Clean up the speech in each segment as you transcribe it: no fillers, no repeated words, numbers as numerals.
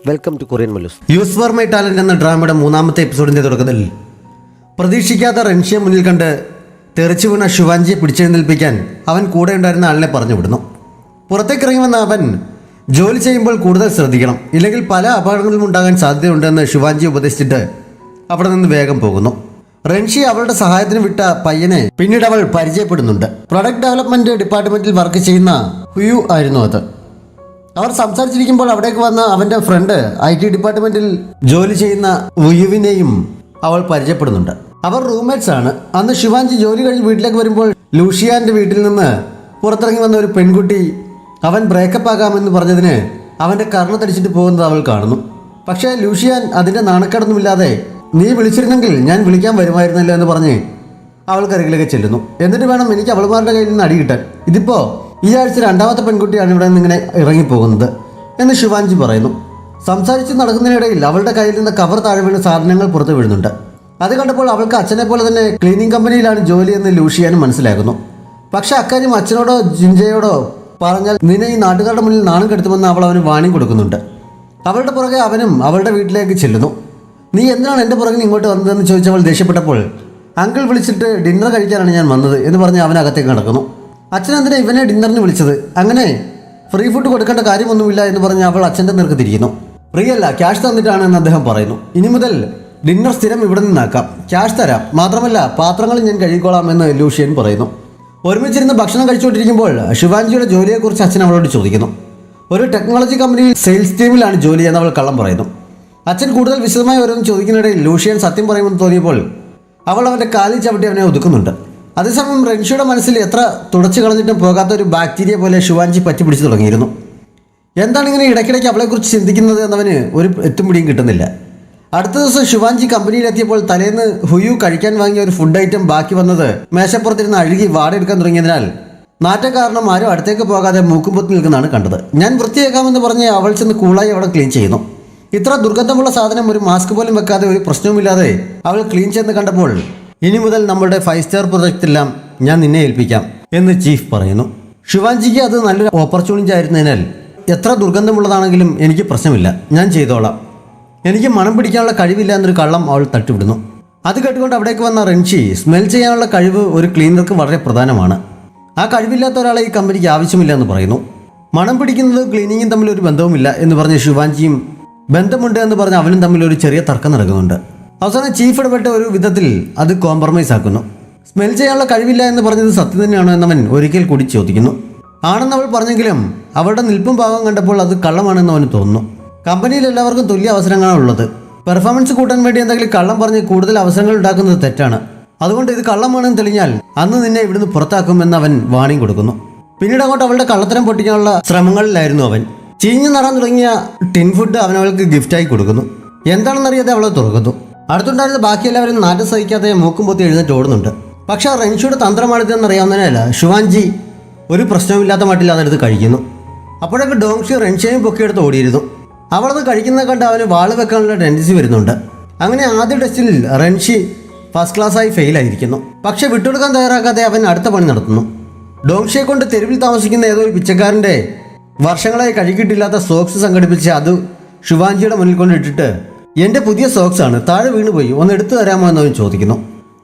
Welcome to Korean Mallus. Use for my talent എന്ന ഡ്രാമയുടെ മൂന്നാമത്തെ എപ്പിസോഡിന്റെ തുടക്കത്തിൽ പ്രതീക്ഷിക്കാത്ത റൻഷിയെ മുന്നിൽ കണ്ട് തെറിച്ചു വീണ ശിവാൻജിയെ പിടിച്ചെഴുന്നേൽപ്പിക്കാൻ അവൻ കൂടെ ഉണ്ടായിരുന്ന ആളിനെ പറഞ്ഞു വിടുന്നു. പുറത്തേക്ക് ഇറങ്ങി വന്ന അവൻ ജോലി ചെയ്യുമ്പോൾ കൂടുതൽ ശ്രദ്ധിക്കണം, ഇല്ലെങ്കിൽ പല അപകടങ്ങളും ഉണ്ടാകാൻ സാധ്യതയുണ്ടെന്ന് ശിവാൻജി ഉപദേശിച്ചിട്ട് അവിടെ നിന്ന് വേഗം പോകുന്നു. റൻഷി അവളുടെ സഹായത്തിന് വിട്ട പയ്യനെ പിന്നീട് അവൾ പരിചയപ്പെടുന്നുണ്ട്. പ്രൊഡക്റ്റ് ഡെവലപ്മെന്റ് ഡിപ്പാർട്ട്മെന്റിൽ വർക്ക് ചെയ്യുന്ന ഹുയു ആയിരുന്നു അത്. അവർ സംസാരിച്ചിരിക്കുമ്പോൾ അവിടേക്ക് വന്ന അവൻ്റെ ഫ്രണ്ട് IT ഡിപ്പാർട്ട്മെന്റിൽ ജോലി ചെയ്യുന്ന ഉയുവിനെയും അവൾ പരിചയപ്പെടുന്നുണ്ട്. അവർ റൂംമേറ്റ്സ് ആണ്. അന്ന് ശിവാൻജി ജോലി കഴിഞ്ഞ് വീട്ടിലേക്ക് വരുമ്പോൾ ലൂഷിയാൻ്റെ വീട്ടിൽ നിന്ന് പുറത്തിറങ്ങി വന്ന ഒരു പെൺകുട്ടി അവൻ ബ്രേക്കപ്പ് ആകാമെന്ന് പറഞ്ഞതിന് അവൻ്റെ കർണത്തടിച്ചിട്ട് പോകുന്നത് അവൾ കാണുന്നു. പക്ഷേ ലൂഷിയാൻ അതിൻ്റെ നാണക്കേടൊന്നുമില്ലാതെ നീ വിളിച്ചിരുന്നെങ്കിൽ ഞാൻ വിളിക്കാൻ വരുമായിരുന്നല്ലോ എന്ന് പറഞ്ഞ് അവൾക്കരികിലേക്ക് ചെല്ലുന്നു. എന്നിട്ട് വേണം എനിക്ക് അവൾമാരുടെ കയ്യിൽ നിന്ന് അടി കിട്ടാൻ. ഇതിപ്പോൾ ഈ ആഴ്ച രണ്ടാമത്തെ പെൺകുട്ടിയാണ് ഇവിടെ നിന്ന് ഇങ്ങനെ ഇറങ്ങിപ്പോകുന്നത് എന്ന് ശിവാൻജി പറയുന്നു. സംസാരിച്ച് നടക്കുന്നതിനിടയിൽ അവളുടെ കയ്യിൽ നിന്ന് കവർ താഴെ വീണ് സാധനങ്ങൾ പുറത്ത് വീഴുന്നുണ്ട്. അത് കണ്ടപ്പോൾ അവൾക്ക് അച്ഛനെ പോലെ തന്നെ ക്ലീനിങ് കമ്പനിയിലാണ് ജോലിയെന്ന് ലൂഷിയാനും മനസ്സിലാക്കുന്നു. പക്ഷെ അക്കാര്യം അച്ഛനോടോ ജിൻജയോടോ പറഞ്ഞാൽ നിന്നെ ഈ നാട്ടുകാരുടെ മുന്നിൽ നാണം കെടുത്തുമെന്ന് അവൾ അവന് വാണിംഗ് കൊടുക്കുന്നുണ്ട്. അവളുടെ പുറകെ അവനും അവളുടെ വീട്ടിലേക്ക് ചെല്ലുന്നു. നീ എന്തിനാണ് എൻ്റെ പുറകിൽ ഇങ്ങോട്ട് വന്നതെന്ന് ചോദിച്ചവൾ ദേഷ്യപ്പെട്ടപ്പോൾ അങ്കിൾ വിളിച്ചിട്ട് ഡിന്നർ കഴിക്കാനാണ് ഞാൻ വന്നത് എന്ന് പറഞ്ഞ് അവനകത്തേക്ക് നടക്കുന്നു. അച്ഛനെന്തിനാ ഇവനെ ഡിന്നറിന് വിളിച്ചത്? അങ്ങനെ ഫ്രീ ഫുഡ് കൊടുക്കേണ്ട കാര്യമൊന്നുമില്ല എന്ന് പറഞ്ഞ് അവൾ അച്ഛൻ്റെ നേർക്ക് തിരിക്കുന്നു. ഫ്രീ അല്ല, ക്യാഷ് തന്നിട്ടാണ് എന്ന് അദ്ദേഹം പറയുന്നു. ഇനി മുതൽ ഡിന്നർ സ്ഥിരം ഇവിടെ നിന്നാക്കാം, ക്യാഷ് തരാം, മാത്രമല്ല പാത്രങ്ങൾ ഞാൻ കഴുകിക്കോളാം എന്ന് ലൂഷ്യൻ പറയുന്നു. ഒരുമിച്ചിരുന്ന് ഭക്ഷണം കഴിച്ചുകൊണ്ടിരിക്കുമ്പോൾ ശിവാൻജിയുടെ ജോലിയെക്കുറിച്ച് അച്ഛൻ അവളോട് ചോദിക്കുന്നു. ഒരു ടെക്നോളജി കമ്പനിയിൽ സെയിൽസ് ടീമിലാണ് ജോലി എന്ന് അവൾ കള്ളം പറയുന്നു. അച്ഛൻ കൂടുതൽ വിശദമായി ഓരോന്ന് ചോദിക്കുന്നിടയിൽ ലൂഷ്യൻ സത്യം പറയുമെന്ന് തോന്നിയപ്പോൾ അവൾ അവൻ്റെ കാലിൽ ചവിട്ടി അവനെ ഒതുക്കുന്നുണ്ട്. അതേസമയം റൻഷിയുടെ മനസ്സിൽ എത്ര തുടച്ചു കളഞ്ഞിട്ടും പോകാത്ത ഒരു ബാക്ടീരിയ പോലെ ശിവാൻജി പറ്റി പിടിച്ചു തുടങ്ങിയിരുന്നു. എന്താണ് ഇങ്ങനെ ഇടയ്ക്കിടയ്ക്ക് അവളെക്കുറിച്ച് ചിന്തിക്കുന്നത് എന്നവന് ഒരു എത്തും പിടിയും കിട്ടുന്നില്ല. അടുത്ത ദിവസം ശിവാൻജി കമ്പനിയിലെത്തിയപ്പോൾ തലേന്ന് ഹുയു കഴിക്കാൻ വാങ്ങിയ ഒരു ഫുഡ് ഐറ്റം ബാക്കി വന്നത് മേശപ്പുറത്തിരുന്ന് അഴുകി വാടെടുക്കാൻ തുടങ്ങിയതിനാൽ നാറ്റം കാരണം ആരും അടുത്തേക്ക് പോകാതെ മൂക്കുമ്പൊത്തി നിൽക്കുന്നതാണ് കണ്ടത്. ഞാൻ വൃത്തിയാക്കാമെന്ന് പറഞ്ഞ് അവൾ ചെന്ന് കൂളായി അവിടെ ക്ലീൻ ചെയ്യുന്നു. ഇത്ര ദുർഗന്ധമുള്ള സാധനം ഒരു മാസ്ക് പോലും വെക്കാതെ ഒരു പ്രശ്നവുമില്ലാതെ അവൾ ക്ലീൻ ചെയ്യുന്ന കണ്ടപ്പോൾ ഇനി മുതൽ നമ്മുടെ 5 സ്റ്റാർ പ്രൊജക്റ്റെല്ലാം ഞാൻ നിന്നെ ഏൽപ്പിക്കാം എന്ന് ചീഫ് പറയുന്നു. ശിവാൻജിക്ക് അത് നല്ലൊരു ഓപ്പർച്യൂണിറ്റി ആയിരുന്നതിനാൽ എത്ര ദുർഗന്ധമുള്ളതാണെങ്കിലും എനിക്ക് പ്രശ്നമില്ല, ഞാൻ ചെയ്തോളാം, എനിക്ക് മണം പിടിക്കാനുള്ള കഴിവില്ല എന്നൊരു കള്ളം അവൾ തട്ടിവിടുന്നു. അത് കേട്ടുകൊണ്ട് അവിടേക്ക് വന്ന റൻഷി സ്മെൽ ചെയ്യാനുള്ള കഴിവ് ഒരു ക്ലീനർക്ക് വളരെ പ്രധാനമാണ്, ആ കഴിവില്ലാത്ത ഒരാളെ ഈ കമ്പനിക്ക് ആവശ്യമില്ല എന്ന് പറയുന്നു. മണം പിടിക്കുന്നതും ക്ലീനിങ്ങും തമ്മിൽ ഒരു ബന്ധവുമില്ല എന്ന് പറഞ്ഞ് ശിവാൻജിയും ബന്ധമുണ്ട് എന്ന് പറഞ്ഞ് അവനും തമ്മിൽ ഒരു ചെറിയ തർക്കം നടക്കുന്നുണ്ട്. അവസാനം ചീഫ് ഇടപെട്ട ഒരു വിധത്തിൽ അത് കോംപ്രമൈസ് ആക്കുന്നു. സ്മെൽ ചെയ്യാനുള്ള കഴിവില്ല എന്ന് പറഞ്ഞത് സത്യം തന്നെയാണോ എന്നവൻ ഒരിക്കൽ കൂടി ചോദിക്കുന്നു. ആണെന്ന് അവൾ പറഞ്ഞെങ്കിലും അവളുടെ നിൽപ്പും ഭാവം കണ്ടപ്പോൾ അത് കള്ളമാണെന്ന് അവന് തോന്നുന്നു. കമ്പനിയിൽ എല്ലാവർക്കും തുല്യ അവസരങ്ങളാണ് ഉള്ളത്. പെർഫോമൻസ് കൂട്ടാൻ വേണ്ടി എന്തെങ്കിലും കള്ളം പറഞ്ഞ് കൂടുതൽ അവസരങ്ങൾ ഉണ്ടാക്കുന്നത് തെറ്റാണ്. അതുകൊണ്ട് ഇത് കള്ളമാണെന്ന് തെളിഞ്ഞാൽ അന്ന് നിന്നെ ഇവിടുന്ന് പുറത്താക്കുമെന്ന് അവൻ വാണിംഗ് കൊടുക്കുന്നു. പിന്നീട് അങ്ങോട്ട് അവളുടെ കള്ളത്തരം പൊട്ടിക്കാനുള്ള ശ്രമങ്ങളിലായിരുന്നു അവൻ. ചീഞ്ഞു നടാൻ തുടങ്ങിയ ടിൻ ഫുഡ് അവൻ അവൾക്ക് ഗിഫ്റ്റായി കൊടുക്കുന്നു. എന്താണെന്നറിയാതെ അവളെ തുറക്കുന്നു. അടുത്തുണ്ടായിരുന്ന ബാക്കി എല്ലാവരും നാറ്റം സഹിക്കാതെ മൂക്കും പൊത്തി എഴുന്നേറ്റ് ഓടുന്നുണ്ട്. പക്ഷെ റൻഷിയുടെ തന്ത്രമാണിതെന്നറിയാവുന്നതിനല്ല ശിവാൻജി ഒരു പ്രശ്നവുമില്ലാത്ത മട്ടിൽ അതെടുത്ത് കഴിക്കുന്നു. അപ്പോഴൊക്കെ ഡോങ്ഷി റൻഷിയെയും പൊക്കിയെടുത്ത് ഓടിയിരുന്നു. അവളത് കഴിക്കുന്നത് കണ്ട് അവന് വാള് വെക്കാനുള്ള ടെൻഡൻസി വരുന്നുണ്ട്. അങ്ങനെ ആദ്യ ടെസ്റ്റിൽ റൻഷി ഫസ്റ്റ് ക്ലാസ്സായി ഫെയിലായിരിക്കുന്നു. പക്ഷെ വിട്ടുകൊടുക്കാൻ തയ്യാറാക്കാതെ അവൻ അടുത്ത പണി നടത്തുന്നു. ഡോങ്ഷിയെ കൊണ്ട് തെരുവിൽ താമസിക്കുന്ന ഏതോ ഒരു പിച്ചക്കാരൻ്റെ വർഷങ്ങളായി കഴുകിയിട്ടില്ലാത്ത സോക്സ് സംഘടിപ്പിച്ച് അത് ശിവാൻജിയുടെ മുന്നിൽ കൊണ്ട് ഇട്ടിട്ട് എൻ്റെ പുതിയ സോക്സ് ആണ്, താഴെ വീണുപോയി, ഒന്ന് എടുത്തു തരാമോ എന്നവൻ ചോദിക്കുന്നു.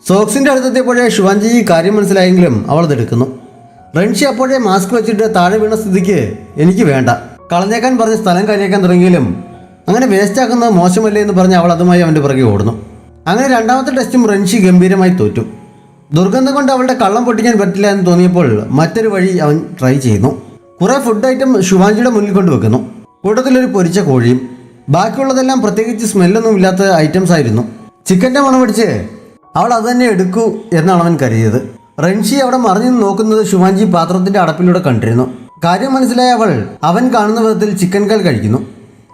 സോക്സിൻ്റെ അടുത്തെത്തിയപ്പോഴേ ശിവാൻജി കാര്യം മനസ്സിലായെങ്കിലും അവൾ അതെടുക്കുന്നു. റൻഷി അപ്പോഴേ മാസ്ക് വെച്ചിട്ട് താഴെ വീണ സ്ഥിതിക്ക് എനിക്ക് വേണ്ട, കളഞ്ഞേക്കാൻ പറഞ്ഞ് സ്ഥലം കളഞ്ഞേക്കാൻ തുടങ്ങിയെങ്കിലും അങ്ങനെ വേസ്റ്റ് ആക്കുന്നത് മോശമല്ലേ എന്ന് പറഞ്ഞ് അവൾ അതുമായി അവൻ്റെ പുറകെ ഓടുന്നു. അങ്ങനെ രണ്ടാമത്തെ ടെസ്റ്റും റൻഷി ഗംഭീരമായി തോറ്റു. ദുർഗന്ധം കൊണ്ട് അവളുടെ കള്ളം പൊട്ടിക്കാൻ പറ്റില്ല എന്ന് തോന്നിയപ്പോൾ മറ്റൊരു വഴി അവൻ ട്രൈ ചെയ്യുന്നു. കുറേ ഫുഡ് ഐറ്റം ശിവാൻജിയുടെ മുന്നിൽ കൊണ്ടുവെക്കുന്നു. കൂട്ടത്തിലൊരു പൊരിച്ച കോഴിയും. ബാക്കിയുള്ളതെല്ലാം പ്രത്യേകിച്ച് സ്മെല്ലൊന്നും ഇല്ലാത്ത ഐറ്റംസ് ആയിരുന്നു. ചിക്കൻ്റെ മണം പിടിച്ച് അവൾ അത് തന്നെ എടുക്കൂ എന്നാണ് അവൻ കരുതിയത്. റൻഷി അവിടെ മറിഞ്ഞു നോക്കുന്നത് ശിവാൻജി പാത്രത്തിൻ്റെ അടപ്പിലൂടെ കണ്ടിരുന്നു. കാര്യം മനസ്സിലായ അവൻ കാണുന്ന വിധത്തിൽ ചിക്കൻ കൽ കഴിക്കുന്നു.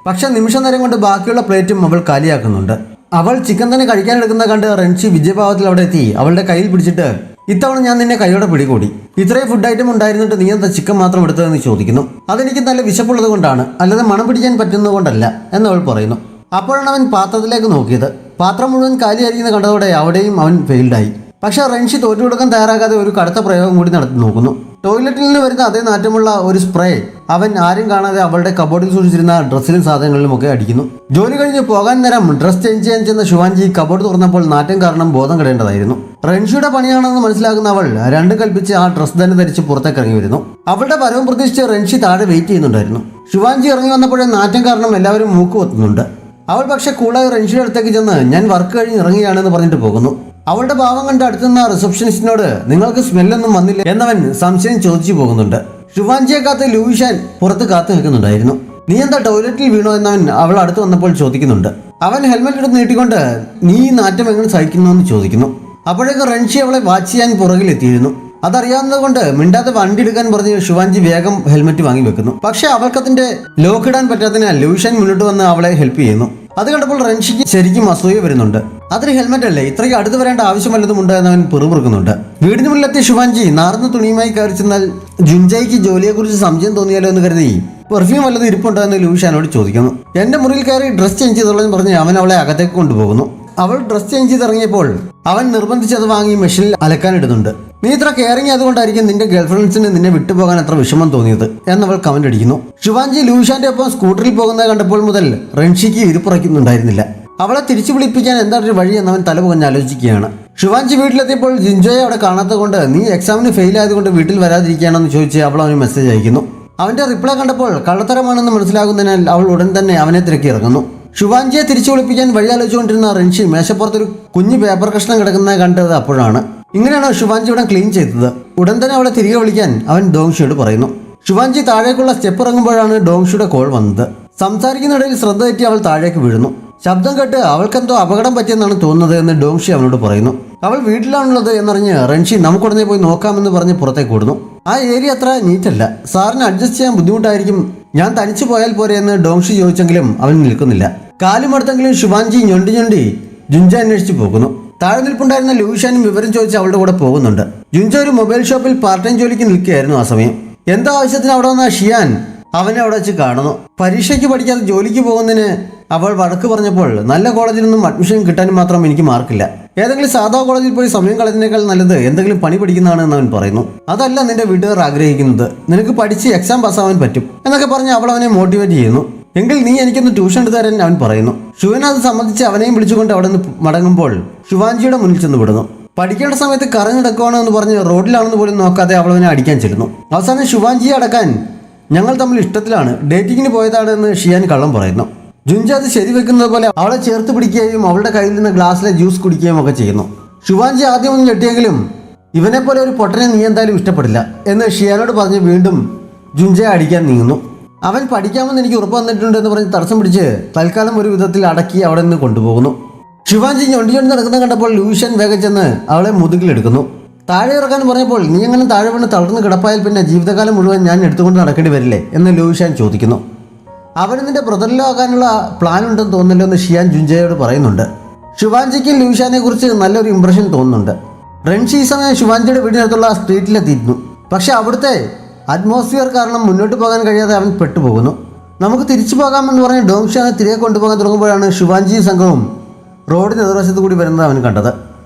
പക്ഷെ നിമിഷ നേരം കൊണ്ട് ബാക്കിയുള്ള പ്ലേറ്റും അവൾ കാലിയാക്കുന്നുണ്ട്. അവൾ ചിക്കൻ തന്നെ കഴിക്കാനെടുക്കുന്ന കണ്ട് റൻഷി വിജയഭാവത്തിൽ അവിടെ എത്തി അവളുടെ കയ്യിൽ പിടിച്ചിട്ട് ഇത്തവണ ഞാൻ നിന്നെ കൈയോടെ പിടികൂടി, ഇത്രയും ഫുഡ് ഐറ്റം ഉണ്ടായിരുന്നിട്ട് നീ എന്താ ചിക്കൻ മാത്രം എടുത്തതെന്ന് ചോദിക്കുന്നു. അതെനിക്ക് നല്ല വിശപ്പുള്ളത് കൊണ്ടാണ്, അല്ലാതെ മണം പിടിക്കാൻ പറ്റുന്നത് കൊണ്ടല്ല എന്നവൾ പറയുന്നു. അപ്പോഴാണ് അവൻ പാത്രത്തിലേക്ക് നോക്കിയത്. പാത്രം മുഴുവൻ കാലിയായിരിക്കുന്ന കണ്ടതോടെ അവിടെയും അവൻ ഫെയിൽഡായി. പക്ഷെ റൻഷി തോറ്റു കൊടുക്കാൻ തയ്യാറാകാതെ ഒരു കടുത്ത പ്രയോഗം കൂടി നടത്തി നോക്കുന്നു. ടോയ്ലറ്റിൽ നിന്ന് വരുന്ന അതേ നാറ്റമുള്ള ഒരു സ്പ്രേ അവൻ ആരും കാണാതെ അവളുടെ കബോർഡിൽ സൂക്ഷിച്ചിരുന്ന ഡ്രസ്സിലും സാധനങ്ങളിലുമൊക്കെ അടിക്കുന്നു. ജോലി കഴിഞ്ഞ് പോകാൻ നേരം ഡ്രസ് ചേഞ്ച് ചെയ്യാൻ ചെന്ന ശിവാൻജി കബോർഡ് തുറന്നപ്പോൾ നാറ്റം കാരണം ബോധം കെടേണ്ടതായിരുന്നു. റൺഷിയുടെ പണിയാണെന്ന് മനസ്സിലാക്കുന്ന അവൾ രണ്ടും കൽപ്പിച്ച് ആ ഡ്രസ് തന്നെ ധരിച്ച് പുറത്തേക്ക് ഇറങ്ങി വരുന്നു. അവളുടെ വരവും പ്രതീക്ഷിച്ച് റൺഷി താഴെ വെയിറ്റ് ചെയ്യുന്നുണ്ടായിരുന്നു. ശിവാൻജി ഇറങ്ങി വന്നപ്പോഴേ നാറ്റം കാരണം എല്ലാവരും മൂക്ക് പൊത്തുന്നുണ്ട്. അവൾ പക്ഷെ കൂളായി റൺഷിയുടെ അടുത്തേക്ക് ചെന്ന് ഞാൻ വർക്ക് കഴിഞ്ഞ് ഇറങ്ങിയാണെന്ന് പറഞ്ഞിട്ട് പോകുന്നു. അവളുടെ ഭാവം കണ്ട് അടുത്തുനിന്ന റിസപ്ഷനിസ്റ്റിനോട് നിങ്ങൾക്ക് സ്മെല്ലൊന്നും വന്നില്ല എന്നവൻ സംശയം ചോദിച്ചു പോകുന്നുണ്ട്. ശിവാൻജിയെ കാത്ത് ലൂയിഷാൻ പുറത്ത് കാത്തു നിൽക്കുന്നുണ്ടായിരുന്നു. നീ എന്താ ടോയ്ലറ്റിൽ വീണോ എന്നവൻ അവൾ അടുത്ത് വന്നപ്പോൾ ചോദിക്കുന്നുണ്ട്. അവൻ ഹെൽമെറ്റ് എടുത്ത് നീട്ടിക്കൊണ്ട് നീ ഈ നാറ്റം എങ്ങനെ സഹിക്കുന്നു എന്ന് ചോദിക്കുന്നു. അപ്പോഴേക്ക് റൺഷി അവളെ വാച്ച് ചെയ്യാൻ പുറകിലെത്തിയിരുന്നു. അതറിയാവുന്നത് കൊണ്ട് മിണ്ടാതെ വണ്ടി എടുക്കാൻ പറഞ്ഞ് ശിവാൻജി വേഗം ഹെൽമെറ്റ് വാങ്ങി വെക്കുന്നു. പക്ഷെ അവൾക്കതിന്റെ ലോക്ക് ഇടാൻ പറ്റാത്തതിനാൽ ലൂയിഷാൻ മുന്നോട്ട് വന്ന് അവളെ ഹെൽപ്പ് ചെയ്യുന്നു. അത് കണ്ടപ്പോൾ റൺഷിക്ക് ശരിക്കും അസൂയ വരുന്നുണ്ട്. അതൊരു ഹെൽമെറ്റ് അല്ലേ, ഇത്രയ്ക്ക് അടുത്ത് വരേണ്ട ആവശ്യമല്ലതുമുണ്ട് എന്നവൻ പിറുപിറുക്കുന്നുണ്ട്. വീടിന് മുന്നിലെത്തിയ ശിവാൻജി നാർന്ന തുണിയുമായി കയറി ചെന്നാൽ ജുൻജയ്ക്ക് ജോലിയെക്കുറിച്ച് സംശയം തോന്നിയാലോ എന്ന് കരുതി പെർഫ്യൂം വല്ലതും ഇരിപ്പുണ്ടോ എന്ന് ലൂയിഷാനോട് ചോദിക്കുന്നു. എന്റെ മുറിയിൽ കയറി ഡ്രസ് ചേഞ്ച് ചെയ്തോളെന്ന് പറഞ്ഞ് അവൻ അവളെ അകത്തേക്ക് കൊണ്ടുപോകുന്നു. അവൾ ഡ്രസ് ചേഞ്ച് ചെയ്തിറങ്ങിയപ്പോൾ അവൻ നിർബന്ധിച്ചത് വാങ്ങി മെഷീനിൽ അലക്കാനിടുന്നുണ്ട്. നീ ഇത്ര കെയറിങ് ആയതുകൊണ്ടായിരിക്കും നിന്റെ ഗേൾഫ്രണ്ട്സിന് നിന്നെ വിട്ടുപോകാൻ അത്ര വിഷമം തോന്നിയത് എന്നവൾ കമന്റ് അടിക്കുന്നു. ശിവാൻജി ലൂയിഷാന്റെ ഒപ്പം സ്കൂട്ടറിൽ പോകുന്നത് കണ്ടപ്പോൾ മുതൽ റൺഷിക്ക് ഇരിപ്പുറയ്ക്കുന്നുണ്ടായിരുന്നില്ല. അവളെ തിരിച്ചു വിളിപ്പിക്കാൻ എന്താണ് ഒരു വഴി എന്നവൻ തലപുകഞ്ഞ് ആലോചിക്കുകയാണ്. ശിവാൻജി വീട്ടിലെത്തിയപ്പോൾ ജിൻജോയെ അവിടെ കാണാത്തത് കൊണ്ട് നീ എക്സാമിന് ഫെയിൽ ആയതുകൊണ്ട് വീട്ടിൽ വരാതിരിക്കുകയാണെന്ന് ചോദിച്ച് അവൾ അവന് മെസ്സേജ് അയക്കുന്നു. അവന്റെ റിപ്ലൈ കണ്ടപ്പോൾ കള്ളത്തരമാണെന്ന് മനസ്സിലാകുന്നതിനാൽ അവൾ ഉടൻ തന്നെ അവനെ തിരക്കി ഇറങ്ങുന്നു. ശിവാൻജിയെ തിരിച്ചു വിളിപ്പിക്കാൻ വഴി ആലോചിച്ചുകൊണ്ടിരുന്ന റൺഷി മേശപ്പുറത്തൊരു കുഞ്ഞു പേപ്പർ കഷ്ണം കിടക്കുന്നത് കണ്ടത് അപ്പോഴാണ്. ഇങ്ങനെയാണ് ശിവാൻജി ഇവിടെ ക്ലീൻ ചെയ്തത്. ഉടൻ തന്നെ അവളെ തിരികെ വിളിക്കാൻ അവൻ ഡോങ്ഷിയോട് പറയുന്നു. ശിവാൻജി താഴേക്കുള്ള സ്റ്റെപ്പ് ഇറങ്ങുമ്പോഴാണ് ഡോങ്ഷിയുടെ കോൾ വന്നത്. സംസാരിക്കുന്നിടയിൽ ശ്രദ്ധ തെറ്റി അവൾ താഴേക്ക് വീഴുന്നു. ശബ്ദം കേട്ട് അവൾക്കെന്തോ അപകടം പറ്റിയെന്നാണ് തോന്നുന്നത് എന്ന് ഡോങ്ഷി അവനോട് പറയുന്നു. അവൾ വീട്ടിലാണുള്ളത് എന്നറിഞ്ഞ് റൺഷി നമുക്കുടനെ പോയി നോക്കാമെന്ന് പറഞ്ഞ് പുറത്തേക്ക് ഓടുന്നു. ആ ഏരിയ അത്ര നീറ്റല്ല, സാറിന് അഡ്ജസ്റ്റ് ചെയ്യാൻ ബുദ്ധിമുട്ടായിരിക്കും, ഞാൻ തനിച്ചു പോയാൽ പോരെ എന്ന് ഡോങ്ഷി ചോദിച്ചെങ്കിലും അവൻ നിൽക്കുന്നില്ല. കാലുമടുത്തെങ്കിലും ശിവാൻജി ഞൊണ്ടി ജുൻജ അന്വേഷിച്ച് പോകുന്നു. താഴെ നിൽപ്പുണ്ടായിരുന്ന ലൂയിഷാനും വിവരം ചോദിച്ച് അവളുടെ കൂടെ പോകുന്നുണ്ട്. ജുൻജ ഒരു മൊബൈൽ ഷോപ്പിൽ പാർട്ട് ടൈം ജോലിക്ക് നിൽക്കുകയായിരുന്നു. ആ സമയം എന്താ ആവശ്യത്തിന് അവിടെ വന്ന ഷിയാൻ അവനെ അവിടെ വെച്ച് കാണുന്നു. പരീക്ഷയ്ക്ക് പഠിക്കാതെ ജോലിക്ക് പോകുന്നതിന് അവൾ വഴക്ക് പറഞ്ഞപ്പോൾ നല്ല കോളേജിൽ നിന്നും അഡ്മിഷൻ കിട്ടാനും മാത്രം എനിക്ക് മാർക്കില്ല, ഏതെങ്കിലും സാധാ കോളേജിൽ പോയി സമയം കളയുന്നതിനേക്കാൾ നല്ലത് എന്തെങ്കിലും പണി പഠിക്കുന്നതാണ് എന്ന് അവൻ പറയുന്നു. അതല്ല നിന്റെ വീട്ടുകാർ ആഗ്രഹിക്കുന്നത്, നിനക്ക് പഠിച്ച് എക്സാം പാസ്സാവാൻ പറ്റും എന്നൊക്കെ പറഞ്ഞ് അവൾ അവനെ മോട്ടിവേറ്റ് ചെയ്യുന്നു. എങ്കിൽ നീ എനിക്കൊന്ന് ട്യൂഷൻ എടുത്ത് തരാൻ അവൻ പറയുന്നു. ശിവൻ അത് സംബന്ധിച്ച് അവനെയും വിളിച്ചുകൊണ്ട് അവിടെ നിന്ന് മടങ്ങുമ്പോൾ ശിവാൻജിയുടെ മുന്നിൽ ചെന്ന് വിടുന്നു. പഠിക്കേണ്ട സമയത്ത് കറങ്ങിടക്കുവാണോ എന്ന് പറഞ്ഞ് റോഡിലാണെന്ന് പോലും നോക്കാതെ അവൾ അവനെ അടിക്കാൻ ചെല്ലുന്നു. അവസാനം ശിവാൻജിയെ അടക്കാൻ ഞങ്ങൾ തമ്മിൽ ഇഷ്ടത്തിലാണ്, ഡേറ്റിങ്ങിന് പോയതാണ് എന്ന് ഷിയാൻ കള്ളം പറയുന്നു. ജുൻജ അത് ശരിവെക്കുന്നത് പോലെ അവളെ ചേർത്ത് പിടിക്കുകയും അവളുടെ കയ്യിൽ നിന്ന് ഗ്ലാസ്സിലെ ജ്യൂസ് കുടിക്കുകയും ഒക്കെ ചെയ്യുന്നു. ശിവാൻജി ആദ്യം ഒന്ന് ഞെട്ടിയെങ്കിലും ഇവനെ പോലെ ഒരു പൊട്ടനെ നീ എന്തായാലും ഇഷ്ടപ്പെടില്ല എന്ന് ഷിയാനോട് പറഞ്ഞ് വീണ്ടും ജുൻജയെ അടിക്കാൻ നീങ്ങുന്നു. അവൻ പഠിക്കാമെന്ന് എനിക്ക് ഉറപ്പ് വന്നിട്ടുണ്ട് എന്ന് പറഞ്ഞ് തടസ്സം പിടിച്ച് തൽക്കാലം ഒരു വിധത്തിൽ അടക്കി അവിടെ നിന്ന് കൊണ്ടുപോകുന്നു. ശിവാൻജി ഞൊണ്ടി നടക്കുന്നത് കണ്ടപ്പോൾ ലൂയിഷാൻ വേഗം ചെന്ന് അവളെ മുതുകിലെടുക്കുന്നു. താഴെ ഇറക്കാൻ പറഞ്ഞപ്പോൾ നീ അങ്ങനെ താഴെ വീണ് തളർന്ന് കിടപ്പായാൽ പിന്നെ ജീവിതകാലം മുഴുവൻ ഞാൻ എടുത്തുകൊണ്ട് നടക്കേണ്ടി വരില്ലേ എന്ന് ലൂയിഷാൻ ചോദിക്കുന്നു. അവന് നിന്റെ ബ്രദറിലോ ആകാനുള്ള പ്ലാൻ ഉണ്ടെന്ന് തോന്നുന്നല്ലോ എന്ന് ഷിയാൻ ജുൻജയോട് പറയുന്നുണ്ട്. ശിവാൻജിക്ക് ലൂയിഷാനെ കുറിച്ച് നല്ലൊരു ഇംപ്രഷൻ തോന്നുന്നുണ്ട്. റൺഷി ഈ സമയം ശിവാൻജിയുടെ വീടിനടുത്തുള്ള സ്ട്രീറ്റിലെത്തിയിരുന്നു. പക്ഷെ അവിടുത്തെ അറ്റ്മോസ്ഫിയർ കാരണം മുന്നോട്ട് പോകാൻ കഴിയാതെ അവൻ പെട്ടുപോകുന്നു. നമുക്ക് തിരിച്ചു പോകാമെന്ന് പറഞ്ഞ് ഡോങ്ഷാനെ തിരികെ കൊണ്ടുപോകാൻ തുടങ്ങുമ്പോഴാണ് ശിവാൻജിയും സംഘവും റോഡിന് എതിർവശത്ത് കൂടി വരുന്നത് അവൻ കണ്ടത്.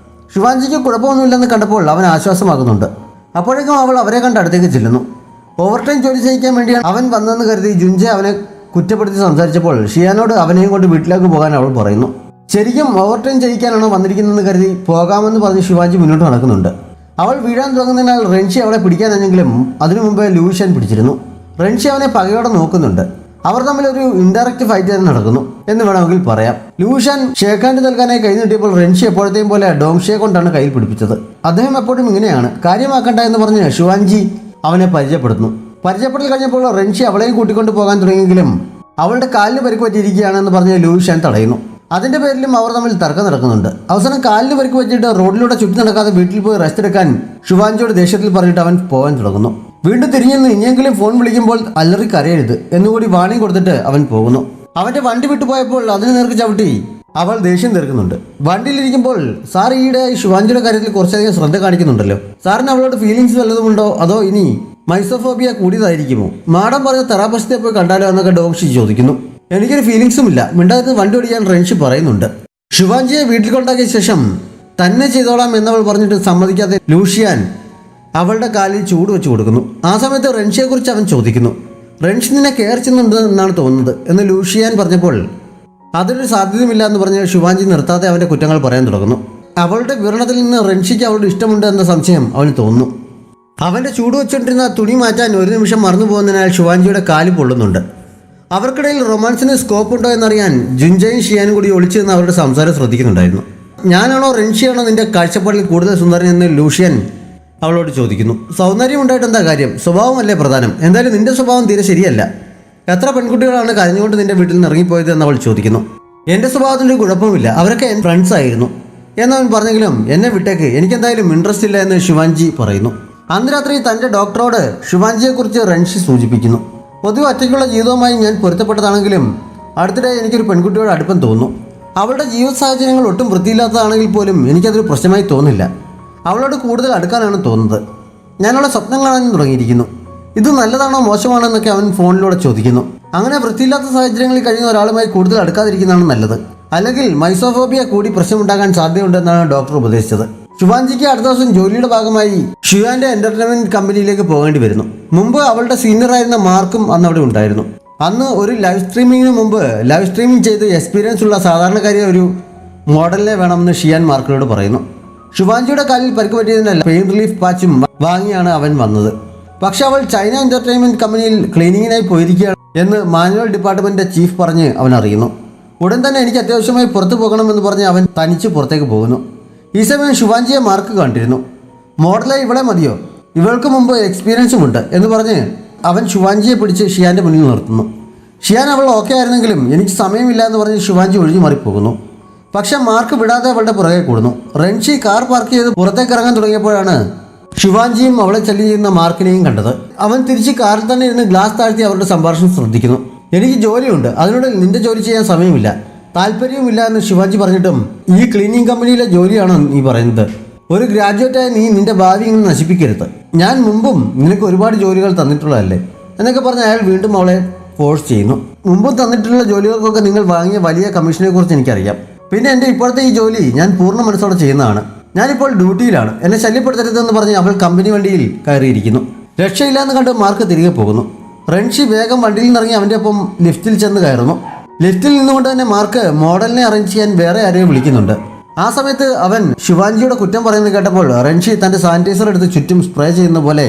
ശിവാൻജിക്ക് കുഴപ്പമൊന്നുമില്ലെന്ന് കണ്ടപ്പോൾ അവൻ ആശ്വാസമാകുന്നുണ്ട്. അപ്പോഴേക്കും അവൾ അവരെ കണ്ട് അടുത്തേക്ക് ചെല്ലുന്നു. ഓവർ ടൈം ജോലി ചെയ്യിക്കാൻ വേണ്ടിയാണ് അവൻ വന്നതെന്ന് കരുതി ജുൻജെ അവനെ കുറ്റപ്പെടുത്തി സംസാരിച്ചപ്പോൾ ഷിയാനോട് അവനെയും കൊണ്ട് വീട്ടിലേക്ക് പോകാൻ അവൾ പറയുന്നു. ശരിക്കും ഓവർ ടൈം ചെയ്യിക്കാനാണോ വന്നിരിക്കുന്നതെന്ന് കരുതി പോകാമെന്ന് പറഞ്ഞ് ശിവാൻജി മുന്നോട്ട് നടക്കുന്നുണ്ട്. അവൾ വീഴാൻ തുടങ്ങുന്നതിനാൽ റൺഷി അവളെ പിടിക്കാനെങ്കിലും അതിനു മുമ്പ് ലൂയിഷാൻ പിടിച്ചിരുന്നു. റൺഷി അവനെ പകയോടെ നോക്കുന്നുണ്ട്. അവർ തമ്മിൽ ഒരു ഇൻഡയറക്റ്റ് ഫൈറ്റ് തന്നെ നടക്കുന്നു എന്ന് വേണമെങ്കിൽ പറയാം. ലൂയിഷാൻ ഷേക്ക് ഹാൻഡ് നൽകാനായി കൈ നീട്ടിയപ്പോൾ റൺഷി എപ്പോഴത്തെയും പോലെ ഡോങ്ഷയെ കൊണ്ടാണ് കയ്യിൽ പിടിപ്പിച്ചത്. അദ്ദേഹം എപ്പോഴും ഇങ്ങനെയാണ്, കാര്യമാക്കണ്ട എന്ന് പറഞ്ഞ് ശിവാൻജി അവനെ പരിചയപ്പെടുത്തുന്നു. പരിചയപ്പെടൽ കഴിഞ്ഞപ്പോൾ റൺഷി അവളെയും കൂട്ടിക്കൊണ്ട് പോകാൻ തുടങ്ങിയെങ്കിലും അവളുടെ കാലിന് പരിക്ക് പറ്റിയിരിക്കുകയാണെന്ന് പറഞ്ഞ് ലൂയിഷാൻ തടയുന്നു. അതിന്റെ പേരിലും അവർ തമ്മിൽ തർക്കം നടക്കുന്നുണ്ട്. അവസാനം കാലിന് പരിക്ക് പറ്റിയിട്ട് റോഡിലൂടെ ചുറ്റി നടക്കാതെ വീട്ടിൽ പോയി റെസ്റ്റ് എടുക്കാൻ ശിവാൻജിയോട് ദേഷ്യത്തിൽ പറഞ്ഞിട്ട് അവൻ പോകാൻ തുടങ്ങുന്നു. വീണ്ടും തിരിഞ്ഞെന്ന് ഇനിയെങ്കിലും ഫോൺ വിളിക്കുമ്പോൾ അല്ലറി കരയരുത് എന്നുകൂടി വാണിംഗ് കൊടുത്തിട്ട് അവൻ പോകുന്നു. അവന്റെ വണ്ടി വിട്ടുപോയപ്പോൾ അതിന് നേർക്ക് ചവിട്ടി അവൾ ദേഷ്യം തീർക്കുന്നുണ്ട്. വണ്ടിയിലിരിക്കുമ്പോൾ സാർ ഈയിടെയായി ശിവാൻജിയുടെ കാര്യത്തിൽ കുറച്ചധികം ശ്രദ്ധ കാണിക്കുന്നുണ്ടല്ലോ, സാറിന് അവളോട് ഫീലിങ്സ് വല്ലതുമുണ്ടോ അതോ ഇനി മൈസോഫോബിയ കൂടിയതായിരിക്കുമോ, മാഡം പറഞ്ഞ തെറാപ്പിസ്റ്റിനെ പോയി കണ്ടാലോ എന്നൊക്കെ ഡോങ്ഷി ചോദിക്കുന്നു. എനിക്കൊരു ഫീലിങ്സും ഇല്ല, മിണ്ടാതെ വണ്ടി ഓടിക്കാൻ റൺഷി പറയുന്നുണ്ട്. ശിവാൻജിയെ വീട്ടിൽ കൊണ്ടാക്കിയ ശേഷം തന്നെ ചെയ്തോളാം എന്നവൾ പറഞ്ഞിട്ട് സമ്മതിക്കാതെ ലൂഷിയാൻ അവളുടെ കാലിൽ ചൂട് വെച്ച് കൊടുക്കുന്നു. ആ സമയത്ത് റൺഷിയെ കുറിച്ച് അവൻ ചോദിക്കുന്നു. റെൻഷി നിന്നെ കെയർ ചെയ്യുന്നുണ്ട് എന്നാണ് തോന്നുന്നത് എന്ന് ലൂഷിയാൻ പറഞ്ഞപ്പോൾ അതിനൊരു സാധ്യതയുമില്ല എന്ന് പറഞ്ഞ് ശുഭാൻജി നിർത്താതെ അവൻ്റെ കുറ്റങ്ങൾ പറയാൻ തുടങ്ങുന്നു. അവളുടെ വിവരണത്തിൽ നിന്ന് റെൻഷിക്ക് അവളുടെ ഇഷ്ടമുണ്ട് എന്ന സംശയം അവന് തോന്നുന്നു. അവൻ്റെ ചൂട് വെച്ചുകൊണ്ടിരുന്ന തുണി മാറ്റാൻ ഒരു നിമിഷം മറന്നു പോകുന്നതിനാൽ ശുഭാൻജിയുടെ കാല് പൊള്ളുന്നുണ്ട്. അവർക്കിടയിൽ റൊമാൻസിന് സ്കോപ്പ് ഉണ്ടോ എന്നറിയാൻ ജുൻജയും ഷിയാനും കൂടി ഒളിച്ചു നിന്ന് അവരുടെ സംസാരം ശ്രദ്ധിക്കുന്നുണ്ടായിരുന്നു. ഞാനാണോ റെൻഷിയാണോ നിന്റെ കാഴ്ചപ്പാടിൽ കൂടുതൽ സുന്ദരൻ എന്ന് ലൂഷ്യൻ അവളോട് ചോദിക്കുന്നു. സൗന്ദര്യം ഉണ്ടായിട്ട് എന്താ കാര്യം, സ്വഭാവമല്ലേ പ്രധാനം. എന്തായാലും നിന്റെ സ്വഭാവം തീരെ ശരിയല്ല. എത്ര പെൺകുട്ടികളാണ് കരഞ്ഞുകൊണ്ട് നിന്റെ വീട്ടിൽ നിന്ന് ഇറങ്ങിപ്പോയത് എന്ന് അവൾ ചോദിക്കുന്നു. എൻ്റെ സ്വഭാവത്തിൻ്റെ കുഴപ്പമില്ല, അവരൊക്കെ എൻ്റെ ഫ്രണ്ട്സ് ആയിരുന്നു എന്നവൻ പറഞ്ഞെങ്കിലും എന്നെ വിട്ടേക്ക്, എനിക്കെന്തായാലും ഇൻട്രസ്റ്റ് ഇല്ല എന്ന് ശുഭാൻജി പറയുന്നു. അന്ന് രാത്രി തൻ്റെ ഡോക്ടറോട് ശുഭാൻജിയെക്കുറിച്ച് റെൻഷി സൂചിപ്പിക്കുന്നു. പൊതുവെ ഒറ്റയ്ക്കുള്ള ജീവിതവുമായി ഞാൻ പൊരുത്തപ്പെട്ടതാണെങ്കിലും അടുത്തിടെ എനിക്കൊരു പെൺകുട്ടിയോട് അടുപ്പം തോന്നുന്നു. അവളുടെ ജീവിത സാഹചര്യങ്ങൾ ഒട്ടും വൃത്തിയില്ലാത്തതാണെങ്കിൽ പോലും എനിക്കതൊരു പ്രശ്നമായി തോന്നില്ല. അവളോട് കൂടുതൽ അടുക്കാനാണ് തോന്നുന്നത്. ഞാനവളെ സ്വപ്നം കാണാൻ തുടങ്ങിയിരിക്കുന്നു. ഇത് നല്ലതാണോ മോശമാണോ എന്നൊക്കെ അവൻ ഫോണിലൂടെ ചോദിക്കുന്നു. അങ്ങനെ വൃത്തിയില്ലാത്ത സാഹചര്യങ്ങളിൽ കഴിയുന്ന ഒരാളുമായി കൂടുതൽ അടുക്കാതിരിക്കുന്നതാണ് നല്ലത്. അല്ലെങ്കിൽ മൈസോഫോബിയ കൂടി പ്രശ്നമുണ്ടാകാൻ സാധ്യതയുണ്ടെന്നാണ് ഡോക്ടർ ഉപദേശിച്ചത്. ശുഭാൻജിക്ക് അടുത്ത ദിവസം ജോലിയുടെ ഭാഗമായി ഷിയാന്റെ എന്റർടൈൻമെന്റ് കമ്പനിയിലേക്ക് പോകേണ്ടി വരുന്നു. മുമ്പ് അവളുടെ സീനിയറായിരുന്ന മാർക്കും അന്ന് അവിടെ ഉണ്ടായിരുന്നു. അന്ന് ഒരു ലൈവ് സ്ട്രീമിങ്ങിന് മുമ്പ് ലൈവ് സ്ട്രീമിംഗ് ചെയ്ത് എക്സ്പീരിയൻസ് ഉള്ള സാധാരണക്കാരിയെ ഒരു മോഡലിനെ വേണമെന്ന് ഷിയാൻ മാർക്കിനോട് പറയുന്നു. ശുഭാൻജിയുടെ കാലിൽ പരിക്ക് പറ്റിയതിനാൽ പെയിൻ റിലീഫ് പാച്ചും വാങ്ങിയാണ് അവൻ വന്നത്. പക്ഷെ അവൾ ചൈന എന്റർടൈൻമെന്റ് കമ്പനിയിൽ ക്ലീനിങ്ങിനായി പോയിരിക്കുകയാണ് എന്ന് മാനുവൽ ഡിപ്പാർട്ട്മെന്റിന്റെ ചീഫ് പറഞ്ഞ് അവൻ അറിയുന്നു. ഉടൻ തന്നെ എനിക്ക് അത്യാവശ്യമായി പുറത്തു പോകണമെന്ന് പറഞ്ഞ് അവൻ തനിച്ച് പുറത്തേക്ക് പോകുന്നു. ഈ സമയം ശുഭാൻജിയെ മാർക്ക് കണ്ടിരുന്നു. മോഡലായി ഇവളെ മതിയോ, ഇവൾക്ക് മുമ്പ് എക്സ്പീരിയൻസും ഉണ്ട് എന്ന് പറഞ്ഞ് അവൻ ശുഭാൻജിയെ പിടിച്ച് ഷിയാന്റെ മുന്നിൽ നിർത്തുന്നു. ഷിയാൻ അവൾ ഓക്കെ ആയിരുന്നെങ്കിലും എനിക്ക് സമയമില്ല എന്ന് പറഞ്ഞ് ശുഭാൻജി ഒഴിഞ്ഞു മാറിപ്പോകുന്നു. പക്ഷെ മാർക്ക് വിടാതെ അവളുടെ പുറകെ കൂടുന്നു. റെൻഷി കാർ പാർക്ക് ചെയ്ത് പുറത്തേക്ക് ഇറങ്ങാൻ തുടങ്ങിയപ്പോഴാണ് ശുഭാൻജിയും അവളെ ചലി ചെയ്യുന്ന മാർക്കിനെയും കണ്ടത്. അവൻ തിരിച്ച് കാറിൽ തന്നെ ഇരുന്ന് ഗ്ലാസ് താഴ്ത്തി അവരുടെ സംഭാഷണം ശ്രദ്ധിക്കുന്നു. എനിക്ക് ജോലിയുണ്ട്, അതിനോട് നിന്റെ ജോലി ചെയ്യാൻ സമയമില്ല, താല്പര്യവുമില്ല എന്ന് ശിവാജി പറഞ്ഞിട്ടും ഈ ക്ലീനിങ് കമ്പനിയിലെ ജോലിയാണോ നീ പറയുന്നത്? ഒരു ഗ്രാജുവേറ്റായ നീ നിന്റെ ഭാവി ഇങ്ങനെ നശിപ്പിക്കരുത്. ഞാൻ മുമ്പും നിനക്ക് ഒരുപാട് ജോലികൾ തന്നിട്ടുള്ളതല്ലേ എന്നൊക്കെ പറഞ്ഞ് അയാൾ വീണ്ടും അവളെ ഫോഴ്സ് ചെയ്യുന്നു. മുമ്പും തന്നിട്ടുള്ള ജോലികൾക്കൊക്കെ നിങ്ങൾ വാങ്ങിയ വലിയ കമ്മീഷനെ കുറിച്ച് എനിക്കറിയാം. പിന്നെ എൻ്റെ ഇപ്പോഴത്തെ ഈ ജോലി ഞാൻ പൂർണ്ണ മനസ്സോടെ ചെയ്യുന്നതാണ്. ഞാനിപ്പോൾ ഡ്യൂട്ടിയിലാണ്, എന്നെ ശല്യപ്പെടുത്തരുതെന്ന് പറഞ്ഞ് അവൾ കമ്പനി വണ്ടിയിൽ കയറിയിരിക്കുന്നു. രക്ഷയില്ലാന്ന് കണ്ട് മാർക്ക് തിരികെ പോകുന്നു. റെൻഷി വേഗം വണ്ടിയിൽ നിന്നിറങ്ങി അവൻ്റെ ഒപ്പം ലിഫ്റ്റിൽ ചെന്ന് കയറുന്നു. ലിഫ്റ്റിൽ നിന്നുകൊണ്ട് തന്നെ മാർക്ക് മോഡലിനെ അറേഞ്ച് ചെയ്യാൻ വേറെ ആരെയും വിളിക്കുന്നുണ്ട്. ആ സമയത്ത് അവൻ ശിവാൻജിയുടെ കുറ്റം പറയുന്നത് കേട്ടപ്പോൾ റെൻഷി തൻ്റെ സാനിറ്റൈസർ എടുത്ത് ചുറ്റും സ്പ്രേ ചെയ്യുന്ന പോലെ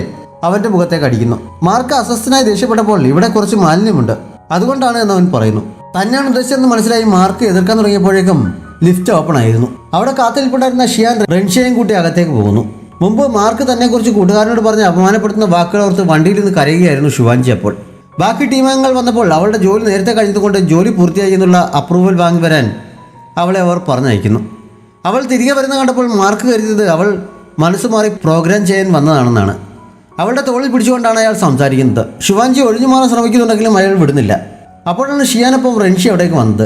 അവൻ്റെ മുഖത്തേക്ക് അടിക്കുന്നു. മാർക്ക് അസ്വസ്ഥനായി ദേഷ്യപ്പെട്ടപ്പോൾ ഇവിടെ കുറച്ച് മാലിന്യമുണ്ട്, അതുകൊണ്ടാണ് എന്ന് അവൻ പറയുന്നു. തന്നെയാണ് ഉദ്ദേശിച്ചതെന്ന് മനസ്സിലായി മാർക്ക് എതിർക്കാൻ തുടങ്ങിയപ്പോഴേക്കും ലിഫ്റ്റ് ഓപ്പൺ ആയിരുന്നു. അവിടെ കാത്തിരിപ്പുണ്ടായിരുന്ന ഷിയാൻ റെൻഷിയെയും കൂട്ടി അകത്തേക്ക് പോകുന്നു. മുമ്പ് മാർക്ക് തന്നെക്കുറിച്ച് കൂട്ടുകാരനോട് പറഞ്ഞ് അപമാനപ്പെടുത്തുന്ന വാക്കുകൾ ഓർത്ത് വണ്ടിയിൽ നിന്ന് കരയുകയായിരുന്നു ശുഭാൻജി. അപ്പോൾ ബാക്കി ടീമംഗങ്ങൾ വന്നപ്പോൾ അവളുടെ ജോലി നേരത്തെ കഴിഞ്ഞതുകൊണ്ട് ജോലി പൂർത്തിയായി എന്നുള്ള അപ്രൂവൽ വാങ്ങി വരാൻ അവളെ അവർ പറഞ്ഞയക്കുന്നു. അവൾ തിരികെ വരുന്ന കണ്ടപ്പോൾ മാർക്ക് കരുതിയത് അവൾ മനസ്സ് മാറി പ്രോഗ്രാം ചെയ്യാൻ വന്നതാണെന്നാണ്. അവളുടെ തോളിൽ പിടിച്ചുകൊണ്ടാണ് അയാൾ സംസാരിക്കുന്നത്. ശുഭാൻജി ഒഴിഞ്ഞു മാറാൻ ശ്രമിക്കുന്നുണ്ടെങ്കിലും അയാൾ വിടുന്നില്ല. അപ്പോഴാണ് ഷിയാനൊപ്പം റെൻഷി അവിടേക്ക് വന്നത്.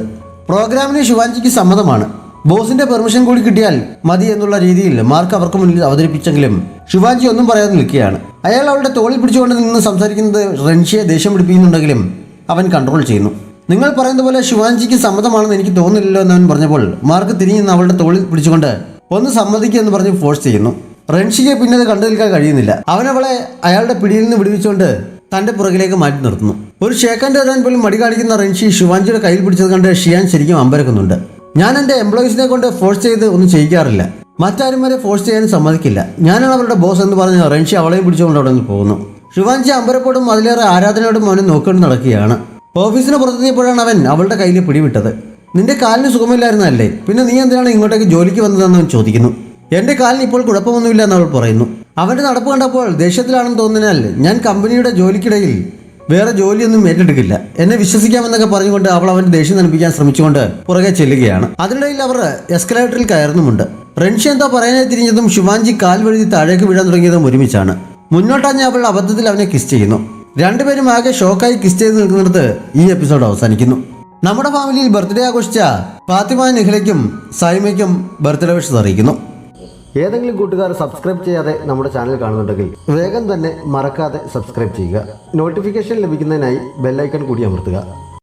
പ്രോഗ്രാമിന് ശുഭാൻജിക്ക് സമ്മതമാണ്, ബോസിന്റെ പെർമിഷൻ കൂടി കിട്ടിയാൽ മതി എന്നുള്ള രീതിയിൽ മാർക്ക് അവർക്ക് മുന്നിൽ അവതരിപ്പിച്ചെങ്കിലും ശുഭാൻജി ഒന്നും പറയാതെ നിൽക്കുകയാണ്. അയാൾ അവളുടെ തോളിൽ പിടിച്ചുകൊണ്ട് നിന്ന് സംസാരിക്കുന്നത് റെൻഷിയെ ദേഷ്യം പിടിപ്പിക്കുന്നുണ്ടെങ്കിലും അവൻ കൺട്രോൾ ചെയ്യുന്നു. നിങ്ങൾ പറയുന്ന പോലെ ശുഭാൻജിക്ക് സമ്മതമാണെന്ന് എനിക്ക് തോന്നുന്നില്ലല്ലോ എന്നവൻ പറഞ്ഞപ്പോൾ മാർക്ക് തിരിഞ്ഞ് നിന്ന് അവളുടെ തോളിൽ പിടിച്ചുകൊണ്ട് ഒന്ന് സമ്മതിക്കുക എന്ന് പറഞ്ഞ് ഫോഴ്സ് ചെയ്യുന്നു. റെൻഷിക്ക് പിന്നെ അത് കണ്ടു നിൽക്കാൻ കഴിയുന്നില്ല. അവളെ അയാളുടെ പിടിയിൽ നിന്ന് വിടുവിച്ചുകൊണ്ട് തൻ്റെ പുറകിലേക്ക് മാറ്റി നിർത്തുന്നു. ഒരു ഷേക്കൻഡ് തരാൻ പോലും മടി കാണിക്കുന്ന റെൻഷി ശുഭാൻജിയുടെ കയ്യിൽ പിടിച്ചത് കണ്ട് ഷിയാൻ ശരിക്കും അമ്പരക്കുന്നുണ്ട്. ഞാൻ എൻ്റെ എംപ്ലോയീസിനെ കൊണ്ട് ഫോഴ്സ് ചെയ്ത് ഒന്നും ചെയ്യിക്കാറില്ല, മറ്റാരും വരെ ഫോഴ്സ് ചെയ്യാൻ സമ്മതിക്കില്ല, ഞാനാണ് അവരുടെ ബോസ് എന്ന് പറഞ്ഞ് റെൻഷി അവളെയും പിടിച്ചുകൊണ്ട് അവിടെ നിന്ന് പോകുന്നു. ശുഭാൻജി അമ്പരപ്പോടും അതിലേറെ ആരാധനയോടും അവനെ നോക്കിക്കൊണ്ട് നടക്കുകയാണ്. ഓഫീസിന് പുറത്തെത്തിയപ്പോഴാണ് അവൻ അവളുടെ കയ്യിൽ പിടിവിട്ടത്. നിന്റെ കാലിന് സുഖമില്ലായിരുന്നല്ലേ, പിന്നെ നീ എന്തിനാണ് ഇങ്ങോട്ടേക്ക് ജോലിക്ക് വന്നതെന്ന് അവൻ ചോദിക്കുന്നു. എൻ്റെ കാലിന് ഇപ്പോൾ കുഴപ്പമൊന്നുമില്ല എന്ന് അവൾ പറയുന്നു. അവൻ്റെ നടപ്പ് കണ്ടപ്പോൾ ദേഷ്യത്തിലാണെന്ന് തോന്നിയാൽ ഞാൻ കമ്പനിയുടെ ജോലിക്കിടയിൽ വേറെ ജോലിയൊന്നും ഏറ്റെടുക്കില്ല, എന്നെ വിശ്വസിക്കാമെന്നൊക്കെ പറഞ്ഞുകൊണ്ട് അവൾ അവൻ്റെ ദേഷ്യം തണുപ്പിക്കാൻ ശ്രമിച്ചുകൊണ്ട് പുറകെ ചെല്ലുകയാണ്. അതിനിടയിൽ അവർ എസ്കലേറ്ററിൽ കയറുന്നുമുണ്ട്. റെൻഷി എന്താ പറയാനായി തിരിഞ്ഞതും ശുഭാൻജി കാൽ വഴുതി താഴേക്ക് വീഴാൻ തുടങ്ങിയതും ഒരുമിച്ചാണ്. മുന്നോട്ടാഞ്ഞ അവൾ അബദ്ധത്തിൽ അവനെ കിസ് ചെയ്യുന്നു. രണ്ടുപേരും ആകെ ഷോക്കായി കിസ് ചെയ്ത് നിൽക്കുന്നിടത്ത് ഈ എപ്പിസോഡ് അവസാനിക്കുന്നു. നമ്മുടെ ഫാമിലിയിൽ ബർത്ത്ഡേ ആഘോഷിച്ച ഫാത്തിമ നിഖിലയ്ക്കും സൈമയ്ക്കും ബർത്ത്ഡേ വിഷസ് അറിയിക്കുന്നു. ഏതെങ്കിലും കൂട്ടുകാർ സബ്സ്ക്രൈബ് ചെയ്യാതെ നമ്മുടെ ചാനൽ കാണുന്നുണ്ടെങ്കിൽ വേഗം തന്നെ മറക്കാതെ സബ്സ്ക്രൈബ് ചെയ്യുക. നോട്ടിഫിക്കേഷൻ ലഭിക്കുന്നതിനായി ബെല്ലൈക്കൺ കൂടി അമർത്തുക.